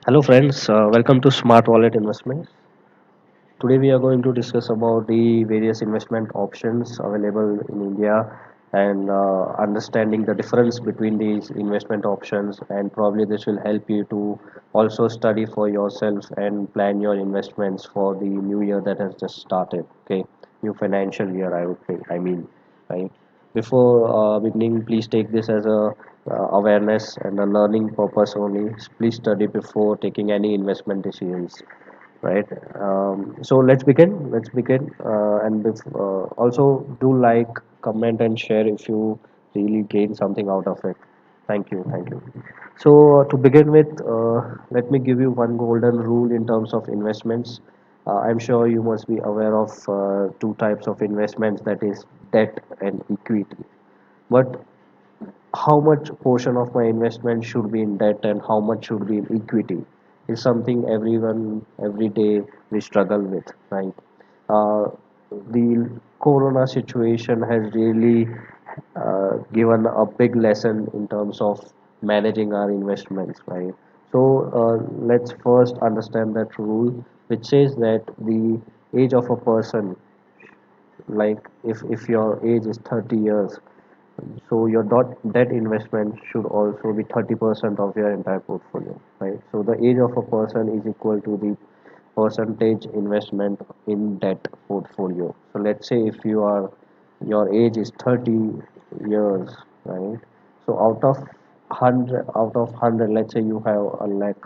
Hello friends, welcome to Smart Wallet Investment. Today we are going to discuss about the various investment options available in India and understanding the difference between these investment options, and probably this will help you to also study for yourself and plan your investments for the new year that has just started. Okay, new financial year I would say. Right. Before beginning, please take this as a awareness and a learning purpose only. Please study before taking any investment decisions, right? So let's begin, and also do like, comment and share if you really gain something out of it. Thank you. So to begin with, let me give you one golden rule in terms of investments. I'm sure you must be aware of two types of investments, that is debt and equity. But how much portion of my investment should be in debt and how much should be in equity is something everyone every day we struggle with, right? The corona situation has really given a big lesson in terms of managing our investments, right? So let's first understand that rule, which says that the age of a person, like if your age is 30 years, so your debt investment should also be 30% of your entire portfolio, right? So the age of a person is equal to the percentage investment in debt portfolio. So let's say if your age is 30 years, right? So out of 100, let's say you have a lakh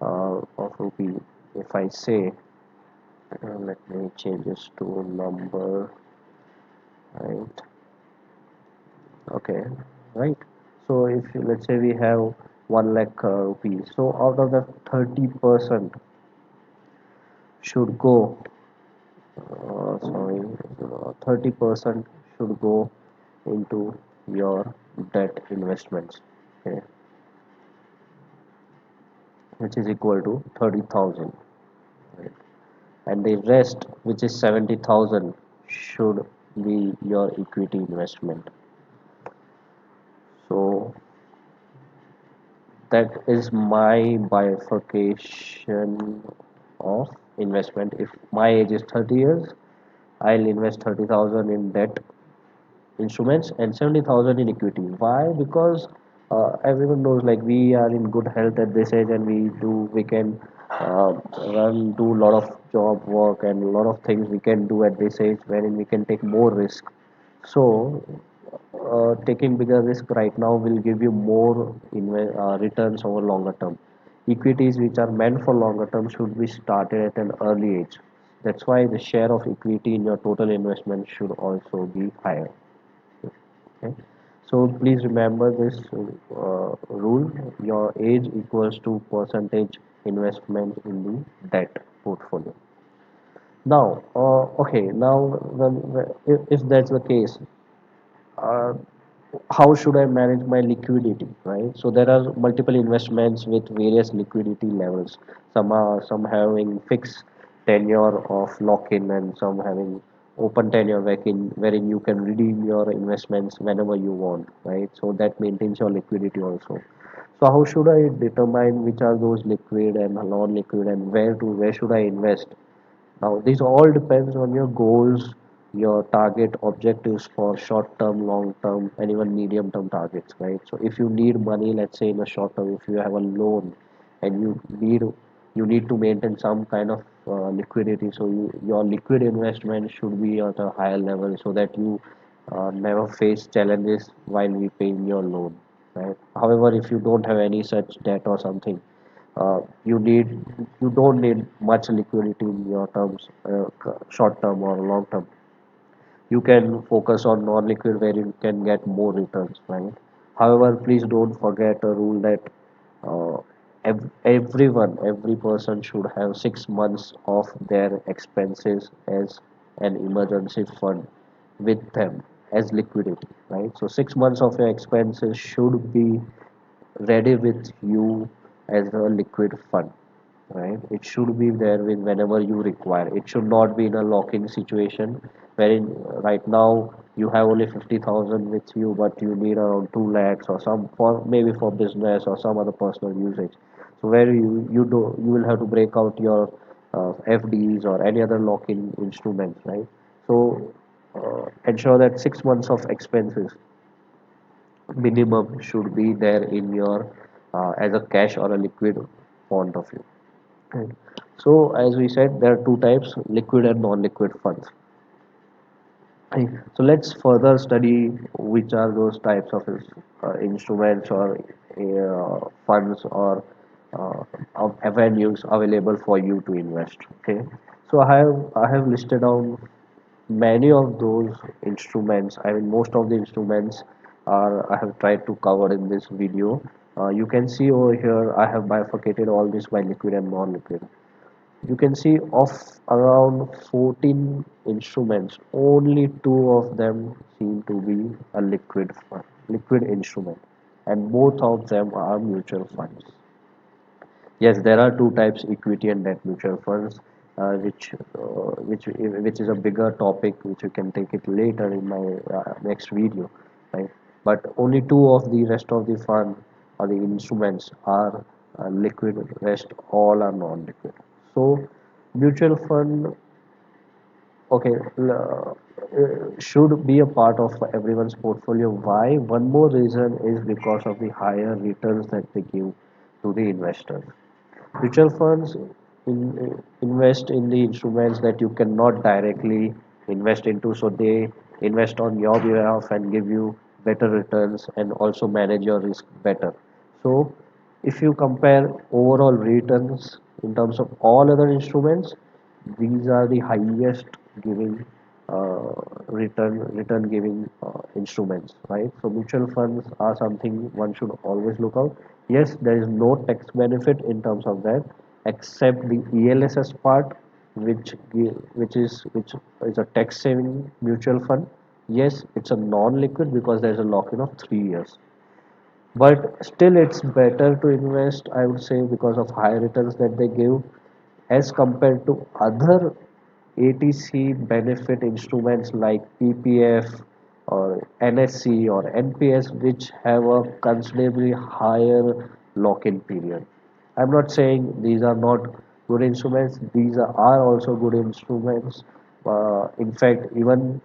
of rupee. If I say, let me change this to a number, right? Okay, right. So if let's say we have 1 lakh rupees, so out of that 30% should go, sorry, 30% should go into your debt investments, okay, which is equal to 30,000, right? And the rest, which is 70,000, should be your equity investment. So that is my bifurcation of investment. If my age is 30 years, I'll invest 30,000 in debt instruments and 70,000 in equity. Why? Because everyone knows, like, we are in good health at this age, and we can do a lot of job work and a lot of things we can do at this age, wherein we can take more risk. So taking bigger risk right now will give you more returns over longer term. Equities which are meant for longer term should be started at an early age. That's why the share of equity in your total investment should also be higher. Okay? So please remember this rule. Your age equals to percentage investment in the debt portfolio. Now, okay, now if that's the case, uh, how should I manage my liquidity, right? So there are multiple investments with various liquidity levels. Some having fixed tenure of lock-in, and some having open tenure wherein you can redeem your investments whenever you want, right? So that maintains your liquidity also. So how should I determine which are those liquid and non-liquid, and where should I invest? Now, this all depends on your goals, your target objectives for short term, long term, and even medium term targets, right? So, if you need money, let's say in a short term, if you have a loan and you need to maintain some kind of liquidity, so your liquid investment should be at a higher level so that you never face challenges while repaying your loan, right? However, if you don't have any such debt or something, uh, you need you don't need much liquidity in your terms, short term or long term. You can focus on non-liquid where you can get more returns, right? However, please don't forget a rule that uh, every person should have 6 months of their expenses as an emergency fund with them as liquidity, right? So 6 months of your expenses should be ready with you as a liquid fund, right? It should be there whenever you require. It should not be in a lock-in situation wherein right now you have only 50,000 with you, but you need around 2 lakhs or some for maybe for business or some other personal usage. So where you will have to break out your FDs or any other lock-in instruments, right? So ensure that 6 months of expenses minimum should be there in your as a cash or a liquid point of view. Right. So as we said, there are two types: liquid and non-liquid funds. Right. So let's further study which are those types of instruments or funds or of avenues available for you to invest. Okay. So I have listed down many of those instruments. I mean, most of the instruments are I have tried to cover in this video. You can see over here I have bifurcated all this by liquid and non-liquid. You can see of around 14 instruments, only two of them seem to be a liquid fund, liquid instrument, and both of them are mutual funds. Yes, there are two types: equity and debt mutual funds, which is a bigger topic, which you can take it later in my next video, right? But only two of the rest of the fund or the instruments are liquid. Rest all are non-liquid. So, mutual fund, okay, should be a part of everyone's portfolio. Why? One more reason is because of the higher returns that they give to the investors. Mutual funds invest in the instruments that you cannot directly invest into, so they invest on your behalf and give you better returns and also manage your risk better. So, if you compare overall returns in terms of all other instruments, these are the highest giving return giving instruments, right? So mutual funds are something one should always look out. Yes, there is no tax benefit in terms of that, except the ELSS part, which is a tax saving mutual fund. Yes, it's a non-liquid because there's a lock-in of 3 years, but still it's better to invest, I would say, because of high returns that they give as compared to other ATC benefit instruments like PPF or NSC or NPS, which have a considerably higher lock-in period. I'm not saying these are not good instruments. These are also good instruments. In fact, even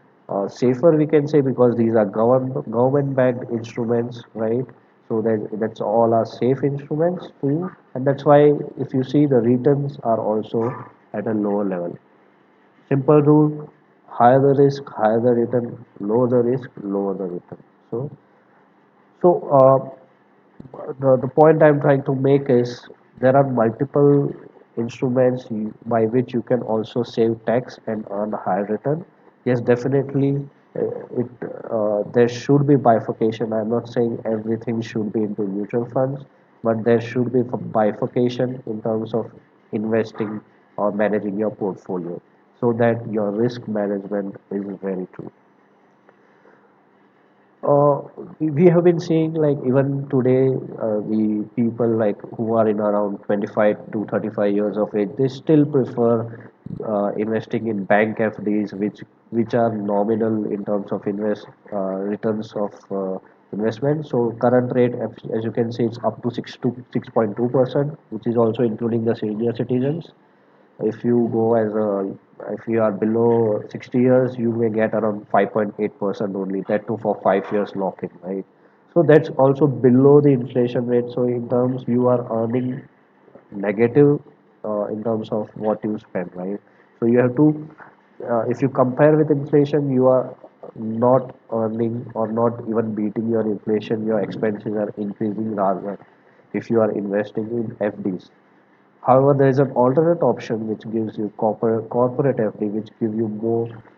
safer we can say, because these are government-backed instruments, right? So that's all are safe instruments too, and that's why if you see the returns are also at a lower level. Simple rule: higher the risk, higher the return; lower the risk, lower the return. So, the point I'm trying to make is there are multiple instruments by which you can also save tax and earn a higher return. Yes, definitely, it there should be bifurcation. I'm not saying everything should be into mutual funds, but there should be bifurcation in terms of investing or managing your portfolio, so that your risk management is very true. Uh, we have been seeing, like, even today, the people like who are in around 25 to 35 years of age, they still prefer investing in bank FDs, which are nominal in terms of invest returns of investment. So current rate, as you can see, it's up to 6.2%, which is also including the senior citizens. If you go as a if you are below 60 years, you may get around 5.8% only, that too for 5 years lock-in, right? So that's also below the inflation rate. So in terms, you are earning negative in terms of what you spend, right? So you have to, if you compare with inflation, you are not earning or not even beating your inflation. Your expenses are increasing rather if you are investing in FDs. However, there is an alternate option which gives you corporate FD, which give you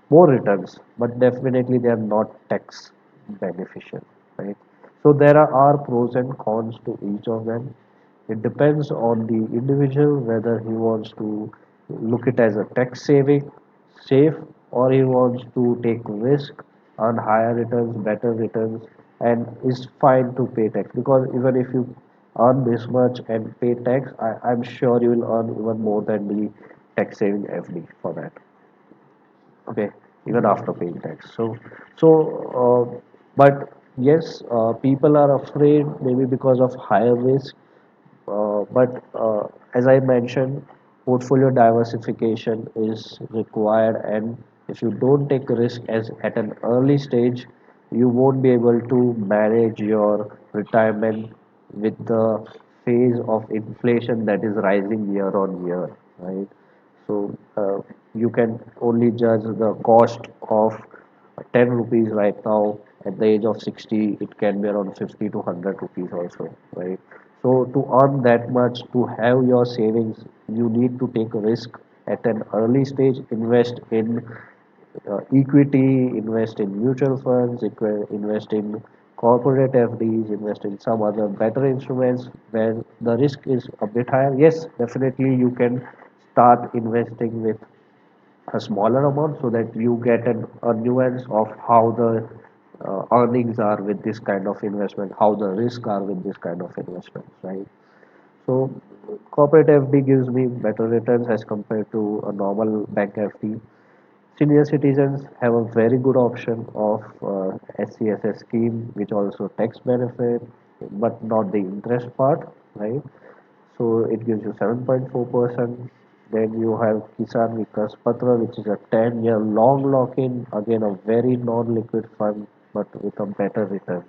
more returns, but definitely they are not tax beneficial, right? So there are pros and cons to each of them. It depends on the individual whether he wants to look it as a tax saving, safe, or he wants to take risk, earn higher returns, better returns, and is fine to pay tax. Because even if you earn this much and pay tax, I'm sure you will earn even more than the tax saving FD for that. Okay. even after paying tax. But yes, people are afraid maybe because of higher risk. But as I mentioned, portfolio diversification is required, and if you don't take risk as at an early stage, you won't be able to manage your retirement with the phase of inflation that is rising year on year, right? So you can only judge the cost of 10 rupees right now. At the age of 60, it can be around 50 to 100 rupees also, right? So to earn that much, to have your savings, you need to take a risk at an early stage, invest in equity, invest in mutual funds, invest in corporate FDs, invest in some other better instruments where the risk is a bit higher. Yes, definitely you can start investing with a smaller amount so that you get a nuance of how the earnings are with this kind of investment, how the risks are with this kind of investments, right? So corporate FD gives me better returns as compared to a normal bank FD. Senior citizens have a very good option of SCSS scheme, which also tax benefit, but not the interest part, right? So it gives you 7.4%. Then you have Kisan Vikas Patra, which is a 10-year long lock-in, again a very non-liquid fund, but with a better return,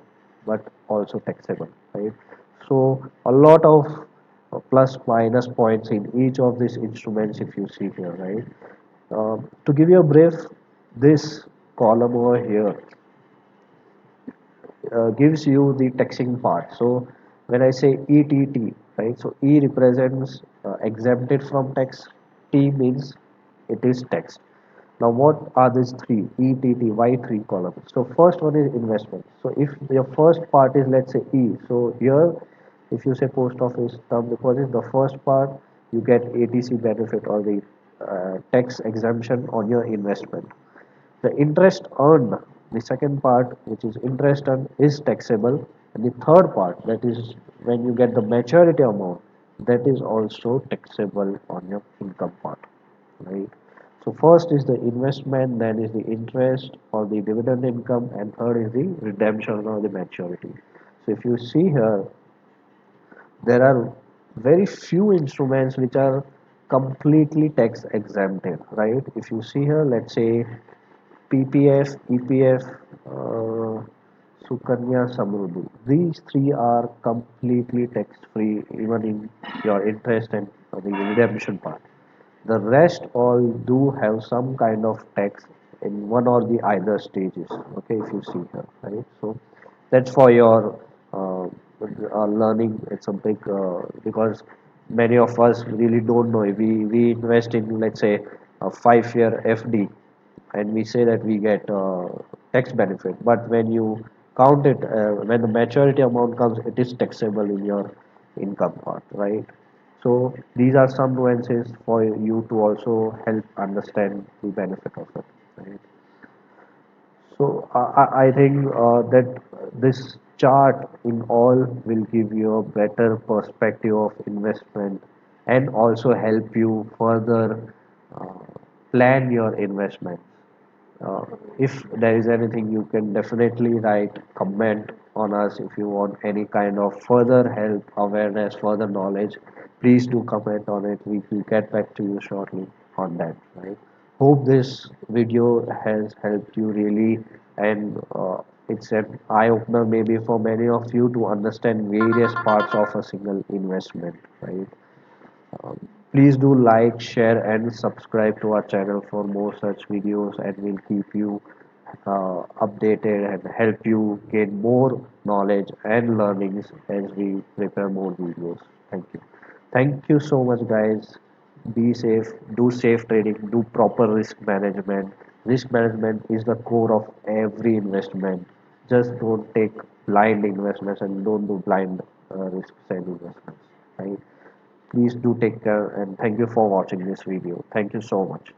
but also taxable, right? So a lot of plus minus points in each of these instruments if you see here, right? To give you a brief, this column over here gives you the taxing part. So when I say ETT, right? So E represents exempted from tax. T means it is taxed. Now what are these three? ETT, why three columns? So first one is investment. So if your first part is, let's say, E, so here if you say post office term deposit, the first part you get ATC benefit or the tax exemption on your investment. The interest earned, the second part, which is interest earned, is taxable. And the third part, that is when you get the maturity amount, that is also taxable on your income part, right? So first is the investment, then is the interest or the dividend income, and third is the redemption or the maturity. So if you see here, there are very few instruments which are completely tax exempted, right? If you see here, let's say PPF, EPF, Sukanya Samruddhi. These three are completely tax-free, even in your interest and the redemption part. The rest all do have some kind of tax in one or the either stages. Okay, if you see here, right? So that's for your learning. It's a big because many of us really don't know. We invest in, let's say, a 5-year FD, and we say that we get tax benefit, but when you count it, when the maturity amount comes, it is taxable in your income part, right? So these are some nuances for you to also help understand the benefit of it, right? So I think that this chart in all will give you a better perspective of investment and also help you further uh, plan your investment. If there is anything, you can definitely write comment on us. If you want any kind of further help, awareness, further knowledge, please do comment on it. We will get back to you shortly on that, right? Hope this video has helped you really, and it's an eye opener maybe for many of you to understand various parts of a single investment, right? Please do like, share, and subscribe to our channel for more such videos, and we'll keep you updated and help you gain more knowledge and learnings as we prepare more videos. Thank you. Thank you so much, guys. Be safe, do safe trading, do proper risk management. Risk management is the core of every investment. Just don't take blind investments and don't do blind risks and investments, right? Please do take care, and thank you for watching this video. Thank you so much.